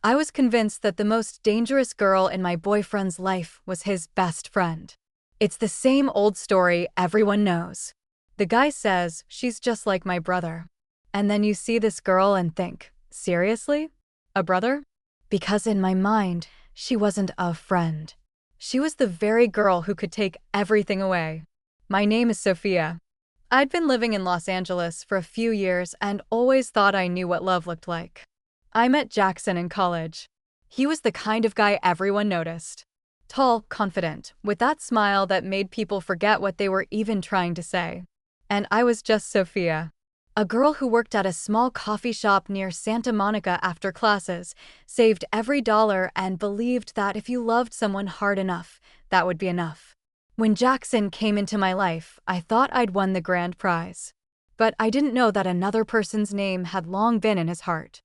I was convinced that the most dangerous girl in my boyfriend's life was his best friend. It's the same old story everyone knows. The guy says, she's just like my brother. And then you see this girl and think, seriously? A brother? Because in my mind, she wasn't a friend. She was the very girl who could take everything away. My name is Sofia. I'd been living in Los Angeles for a few years and always thought I knew what love looked like. I met Jackson in college. He was the kind of guy everyone noticed. Tall, confident, with that smile that made people forget what they were even trying to say. And I was just Sofia, a girl who worked at a small coffee shop near Santa Monica after classes, saved every dollar, and believed that if you loved someone hard enough, that would be enough. When Jackson came into my life, I thought I'd won the grand prize. But I didn't know that another person's name had long been in his heart.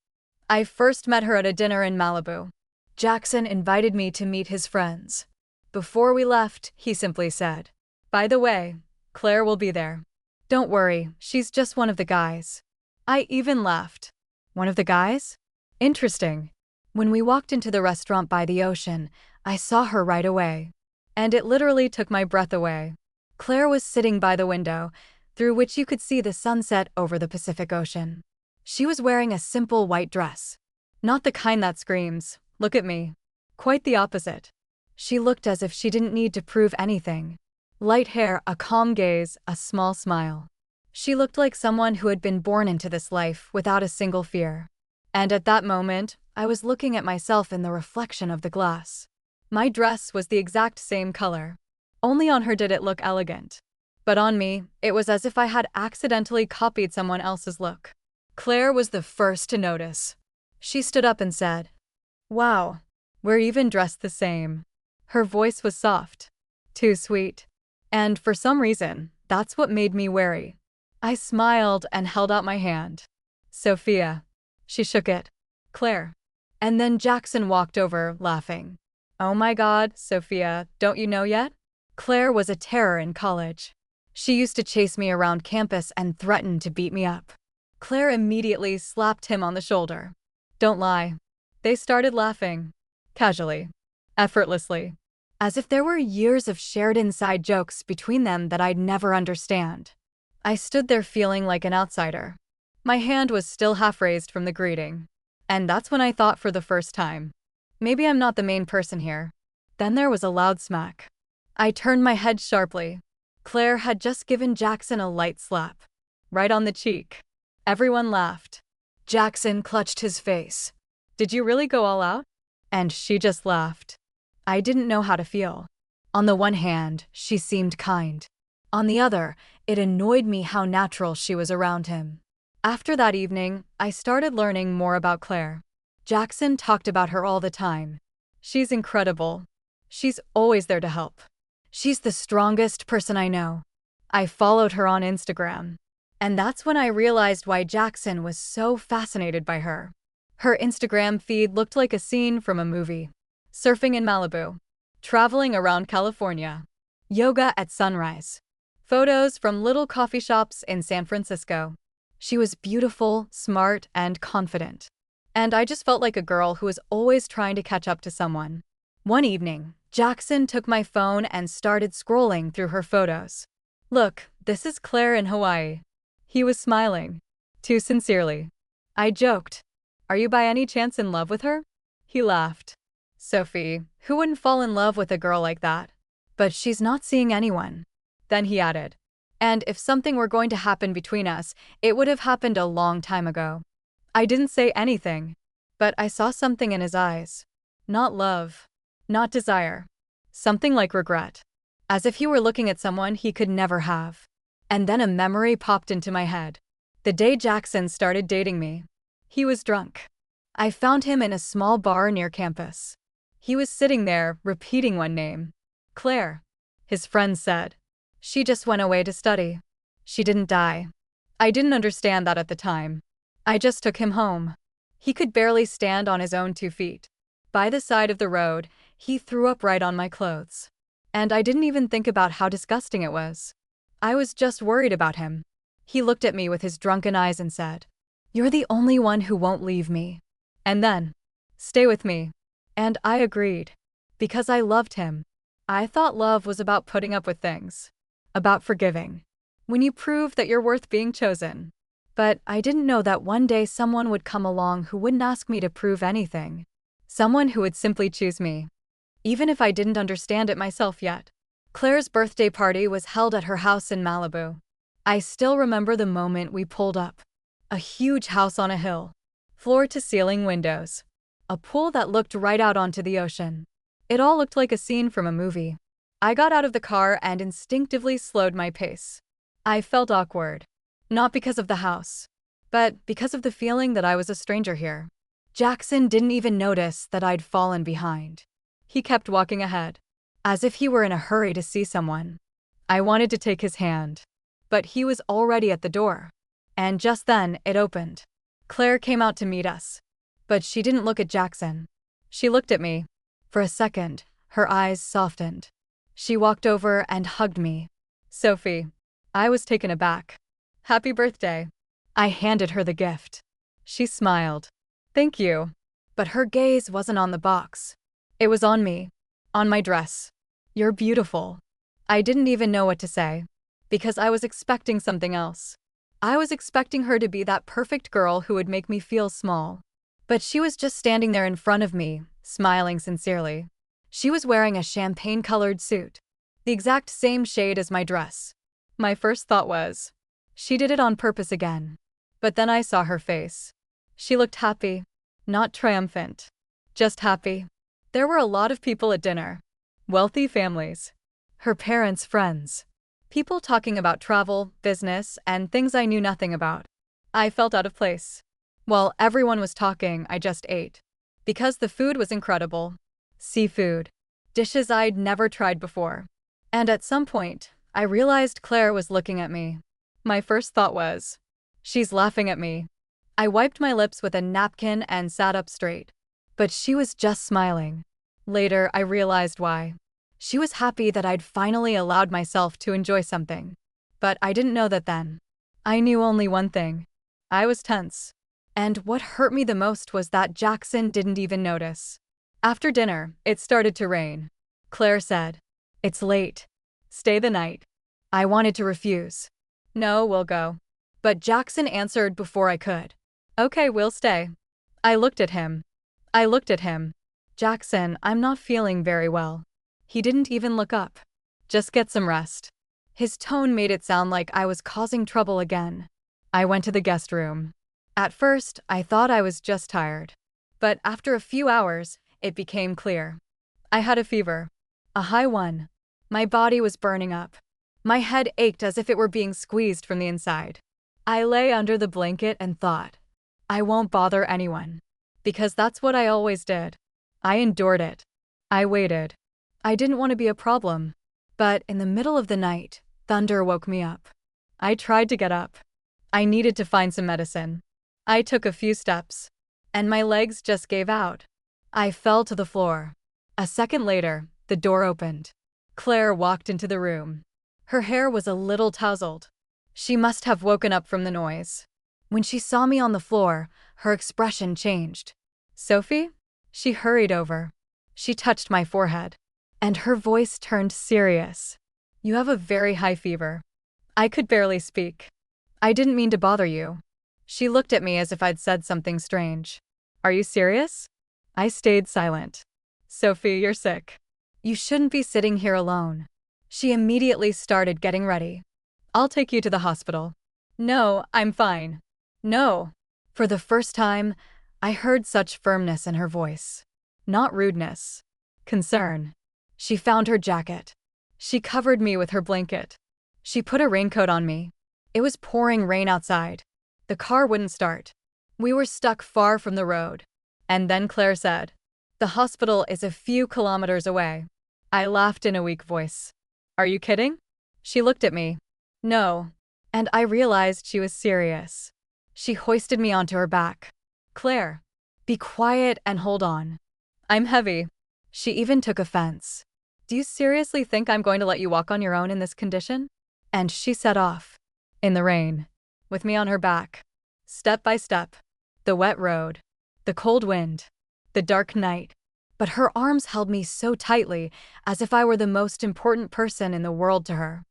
I first met her at a dinner in Malibu. Jackson invited me to meet his friends. Before we left, he simply said, "By the way, Claire will be there. Don't worry, she's just one of the guys." I even laughed. One of the guys? Interesting. When we walked into the restaurant by the ocean, I saw her right away. And it literally took my breath away. Claire was sitting by the window, through which you could see the sunset over the Pacific Ocean. She was wearing a simple white dress. Not the kind that screams, "Look at me." Quite the opposite. She looked as if she didn't need to prove anything. Light hair, a calm gaze, a small smile. She looked like someone who had been born into this life without a single fear. And at that moment, I was looking at myself in the reflection of the glass. My dress was the exact same color. Only on her did it look elegant. But on me, it was as if I had accidentally copied someone else's look. Claire was the first to notice. She stood up and said, "Wow, we're even dressed the same." Her voice was soft. Too sweet. And for some reason, that's what made me wary. I smiled and held out my hand. "Sofia." She shook it. "Claire." And then Jackson walked over, laughing. "Oh my God, Sofia, don't you know yet?" Claire was a terror in college. She used to chase me around campus and threaten to beat me up. Claire immediately slapped him on the shoulder. Don't lie. They started laughing. Casually. Effortlessly. As if there were years of shared inside jokes between them that I'd never understand. I stood there feeling like an outsider. My hand was still half raised from the greeting. And that's when I thought for the first time, maybe I'm not the main person here. Then there was a loud smack. I turned my head sharply. Claire had just given Jackson a light slap. Right on the cheek. Everyone laughed. Jackson clutched his face. "Did you really go all out?" And she just laughed. I didn't know how to feel. On the one hand, she seemed kind. On the other, it annoyed me how natural she was around him. After that evening, I started learning more about Claire. Jackson talked about her all the time. She's incredible. She's always there to help. She's the strongest person I know. I followed her on Instagram. And that's when I realized why Jackson was so fascinated by her. Her Instagram feed looked like a scene from a movie. Surfing in Malibu. Traveling around California. Yoga at sunrise. Photos from little coffee shops in San Francisco. She was beautiful, smart, and confident. And I just felt like a girl who was always trying to catch up to someone. One evening, Jackson took my phone and started scrolling through her photos. "Look, this is Claire in Hawaii." He was smiling. Too sincerely. I joked, "Are you by any chance in love with her?" He laughed. "Sophie, who wouldn't fall in love with a girl like that? But she's not seeing anyone." Then he added, "And if something were going to happen between us, it would have happened a long time ago." I didn't say anything, but I saw something in his eyes. Not love. Not desire. Something like regret. As if he were looking at someone he could never have. And then a memory popped into my head. The day Jackson started dating me. He was drunk. I found him in a small bar near campus. He was sitting there, repeating one name. "Claire." His friends said. "She just went away to study. She didn't die." I didn't understand that at the time. I just took him home. He could barely stand on his own 2 feet. By the side of the road, he threw up right on my clothes. And I didn't even think about how disgusting it was. I was just worried about him. He looked at me with his drunken eyes and said, "You're the only one who won't leave me." And then, Stay with me. And I agreed. Because I loved him. I thought love was about putting up with things. About forgiving. When you prove that you're worth being chosen. But I didn't know that one day someone would come along who wouldn't ask me to prove anything. Someone who would simply choose me. Even if I didn't understand it myself yet. Claire's birthday party was held at her house in Malibu. I still remember the moment we pulled up. A huge house on a hill. Floor-to-ceiling windows. A pool that looked right out onto the ocean. It all looked like a scene from a movie. I got out of the car and instinctively slowed my pace. I felt awkward. Not because of the house, but because of the feeling that I was a stranger here. Jackson didn't even notice that I'd fallen behind. He kept walking ahead, as if he were in a hurry to see someone. I wanted to take his hand, but he was already at the door. And just then, it opened. Claire came out to meet us. But she didn't look at Jackson. She looked at me. For a second, her eyes softened. She walked over and hugged me. Sophie. I was taken aback. Happy birthday. I handed her the gift. She smiled. Thank you. But her gaze wasn't on the box. It was on me. On my dress. You're beautiful. I didn't even know what to say. Because I was expecting something else. I was expecting her to be that perfect girl who would make me feel small. But she was just standing there in front of me, smiling sincerely. She was wearing a champagne-colored suit. The exact same shade as my dress. My first thought was, she did it on purpose again. But then I saw her face. She looked happy. Not triumphant. Just happy. There were a lot of people at dinner. Wealthy families. Her parents' friends. People talking about travel, business, and things I knew nothing about. I felt out of place. While everyone was talking, I just ate. Because the food was incredible. Seafood. Dishes I'd never tried before. And at some point, I realized Claire was looking at me. My first thought was, she's laughing at me. I wiped my lips with a napkin and sat up straight. But she was just smiling. Later, I realized why. She was happy that I'd finally allowed myself to enjoy something. But I didn't know that then. I knew only one thing. I was tense. And what hurt me the most was that Jackson didn't even notice. After dinner, it started to rain. Claire said, "It's late. Stay the night." I wanted to refuse. "No, we'll go." But Jackson answered before I could. "Okay, we'll stay." I looked at him. "Jackson, I'm not feeling very well." He didn't even look up. "Just get some rest." His tone made it sound like I was causing trouble again. I went to the guest room. At first, I thought I was just tired. But after a few hours, it became clear. I had a fever. A high one. My body was burning up. My head ached as if it were being squeezed from the inside. I lay under the blanket and thought, I won't bother anyone. Because that's what I always did. I endured it. I waited. I didn't want to be a problem. But in the middle of the night, thunder woke me up. I tried to get up. I needed to find some medicine. I took a few steps. And my legs just gave out. I fell to the floor. A second later, the door opened. Claire walked into the room. Her hair was a little tousled. She must have woken up from the noise. When she saw me on the floor, her expression changed. "Sophie?" She hurried over. She touched my forehead. And her voice turned serious. "You have a very high fever." I could barely speak. "I didn't mean to bother you." She looked at me as if I'd said something strange. "Are you serious?" I stayed silent. "Sophie, you're sick. You shouldn't be sitting here alone." She immediately started getting ready. "I'll take you to the hospital." "No, I'm fine." "No." For the first time, I heard such firmness in her voice. Not rudeness. Concern. She found her jacket. She covered me with her blanket. She put a raincoat on me. It was pouring rain outside. The car wouldn't start. We were stuck far from the road. And then Claire said, "The hospital is a few kilometers away." I laughed in a weak voice. "Are you kidding?" She looked at me. "No." And I realized she was serious. She hoisted me onto her back. "Claire, be quiet and hold on. I'm heavy." She even took offense. "Do you seriously think I'm going to let you walk on your own in this condition?" And she set off. In the rain. With me on her back. Step by step. The wet road. The cold wind. the dark night. But her arms held me so tightly, as if I were the most important person in the world to her.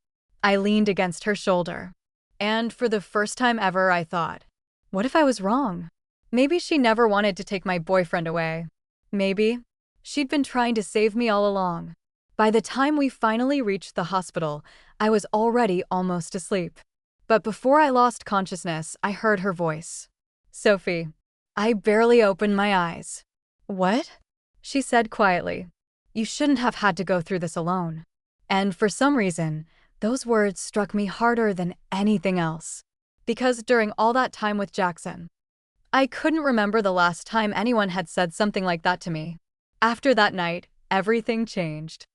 I leaned against her shoulder. And for the first time ever, I thought, what if I was wrong? Maybe she never wanted to take my boyfriend away. Maybe she'd been trying to save me all along. By the time we finally reached the hospital, I was already almost asleep. But before I lost consciousness, I heard her voice. Sophie. I barely opened my eyes. What? She said quietly. You shouldn't have had to go through this alone. And for some reason, those words struck me harder than anything else. Because during all that time with Jackson, I couldn't remember the last time anyone had said something like that to me. After that night, everything changed.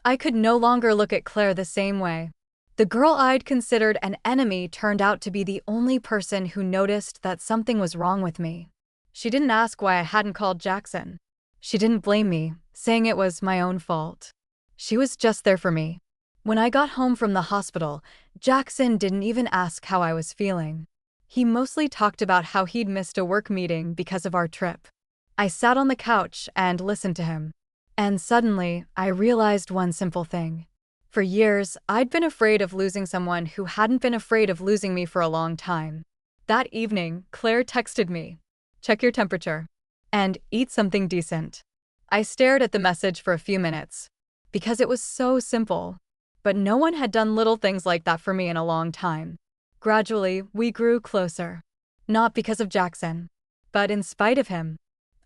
I could no longer look at Claire the same way. The girl I'd considered an enemy turned out to be the only person who noticed that something was wrong with me. She didn't ask why I hadn't called Jackson. She didn't blame me, saying it was my own fault. She was just there for me. When I got home from the hospital, Jackson didn't even ask how I was feeling. He mostly talked about how he'd missed a work meeting because of our trip. I sat on the couch and listened to him. And suddenly, I realized one simple thing. For years, I'd been afraid of losing someone who hadn't been afraid of losing me for a long time. That evening, Claire texted me, "Check your temperature and eat something decent." I stared at the message for a few minutes, because it was so simple. But no one had done little things like that for me in a long time. Gradually, we grew closer. Not because of Jackson, but in spite of him.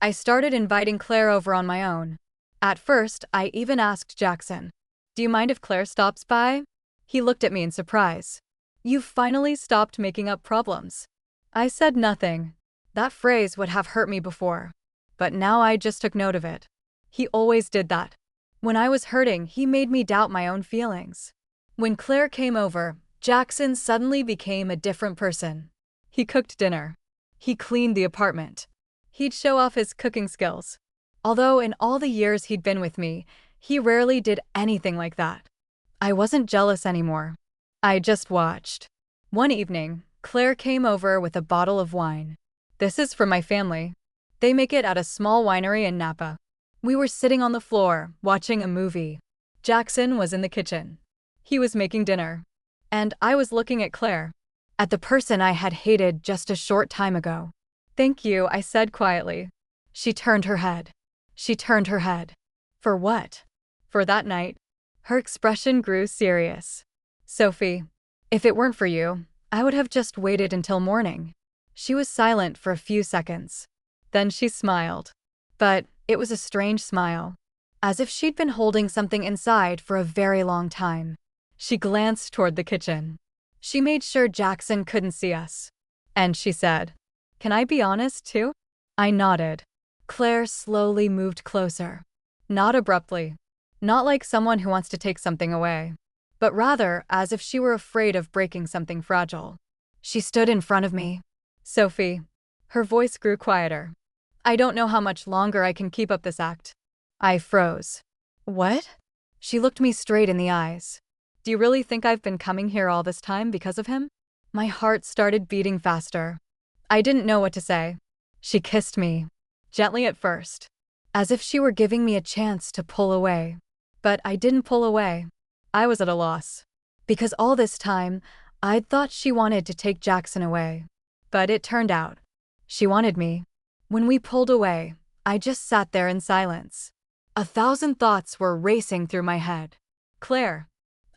I started inviting Claire over on my own. At first, I even asked Jackson, "Do you mind if Claire stops by?" He looked at me in surprise. "You've finally stopped making up problems." I said nothing. That phrase would have hurt me before, but now I just took note of it. He always did that. When I was hurting, he made me doubt my own feelings. When Claire came over, Jackson suddenly became a different person. He cooked dinner. He cleaned the apartment. He'd show off his cooking skills. Although in all the years he'd been with me, he rarely did anything like that. I wasn't jealous anymore. I just watched. One evening, Claire came over with a bottle of wine. "This is from my family. They make it at a small winery in Napa." We were sitting on the floor, watching a movie. Jackson was in the kitchen. He was making dinner. And I was looking at Claire, at the person I had hated just a short time ago. "Thank you," I said quietly. She turned her head. She turned her head. For what? For that night. Her expression grew serious. "Sophie, if it weren't for you, I would have just waited until morning." She was silent for a few seconds. Then she smiled. But it was a strange smile, as if she'd been holding something inside for a very long time. She glanced toward the kitchen. She made sure Jackson couldn't see us. And she said, "Can I be honest too?" I nodded. Claire slowly moved closer. Not abruptly. Not like someone who wants to take something away, but rather as if she were afraid of breaking something fragile. She stood in front of me. "Sophie." Her voice grew quieter. "I don't know how much longer I can keep up this act." I froze. "What?" She looked me straight in the eyes. "Do you really think I've been coming here all this time because of him?" My heart started beating faster. I didn't know what to say. She kissed me. Gently at first, as if she were giving me a chance to pull away. But I didn't pull away. I was at a loss. Because all this time, I'd thought she wanted to take Jackson away. But it turned out, she wanted me. When we pulled away, I just sat there in silence. 1,000 thoughts were racing through my head. "Claire."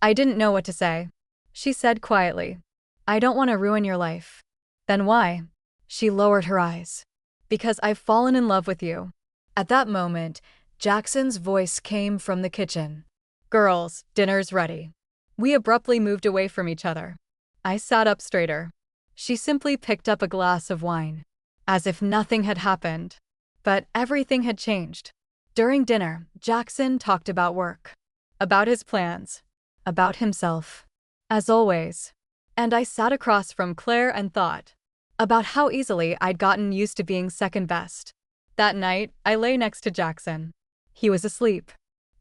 I didn't know what to say. She said quietly, "I don't want to ruin your life." "Then why?" She lowered her eyes. "Because I've fallen in love with you." At that moment, Jackson's voice came from the kitchen. "Girls, dinner's ready." We abruptly moved away from each other. I sat up straighter. She simply picked up a glass of wine, as if nothing had happened. But everything had changed. During dinner, Jackson talked about work, about his plans, about himself, as always. And I sat across from Claire and thought about how easily I'd gotten used to being second best. That night, I lay next to Jackson. He was asleep,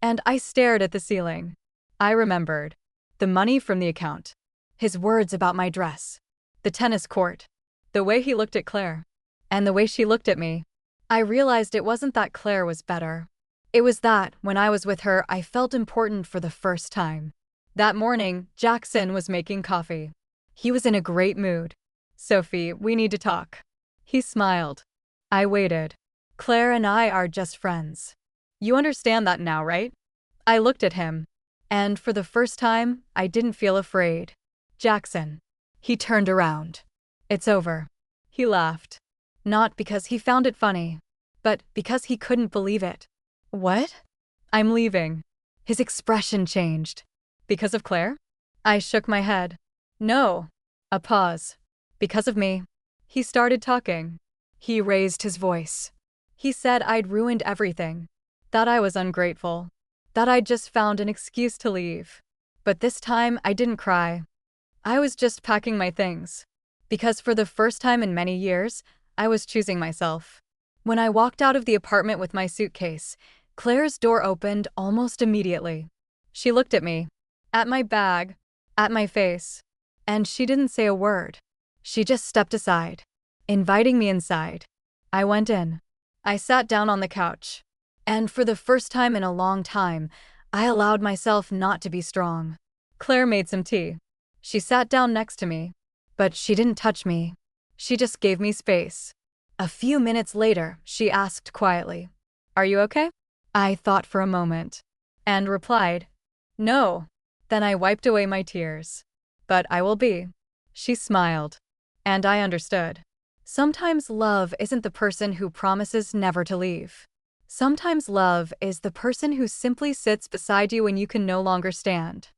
and I stared at the ceiling. I remembered the money from the account, his words about my dress, the tennis court, the way he looked at Claire, and the way she looked at me. I realized it wasn't that Claire was better. It was that, when I was with her, I felt important for the first time. That morning, Jackson was making coffee. He was in a great mood. "Sophie, we need to talk." He smiled. I waited. "Claire and I are just friends. You understand that now, right?" I looked at him. And for the first time, I didn't feel afraid. "Jackson." He turned around. "It's over." He laughed. Not because he found it funny, but because he couldn't believe it. "What?" "I'm leaving." His expression changed. "Because of Claire?" I shook my head. "No." A pause. "Because of me." He started talking. He raised his voice. He said I'd ruined everything. That I was ungrateful. That I'd just found an excuse to leave. But this time, I didn't cry. I was just packing my things. Because for the first time in many years, I was choosing myself. When I walked out of the apartment with my suitcase, Claire's door opened almost immediately. She looked at me, at my bag, at my face, and she didn't say a word. She just stepped aside, inviting me inside. I went in. I sat down on the couch. And for the first time in a long time, I allowed myself not to be strong. Claire made some tea. She sat down next to me. But she didn't touch me. She just gave me space. A few minutes later, she asked quietly, "Are you okay?" I thought for a moment. And replied, "No." Then I wiped away my tears. "But I will be." She smiled. And I understood. Sometimes love isn't the person who promises never to leave. Sometimes love is the person who simply sits beside you when you can no longer stand.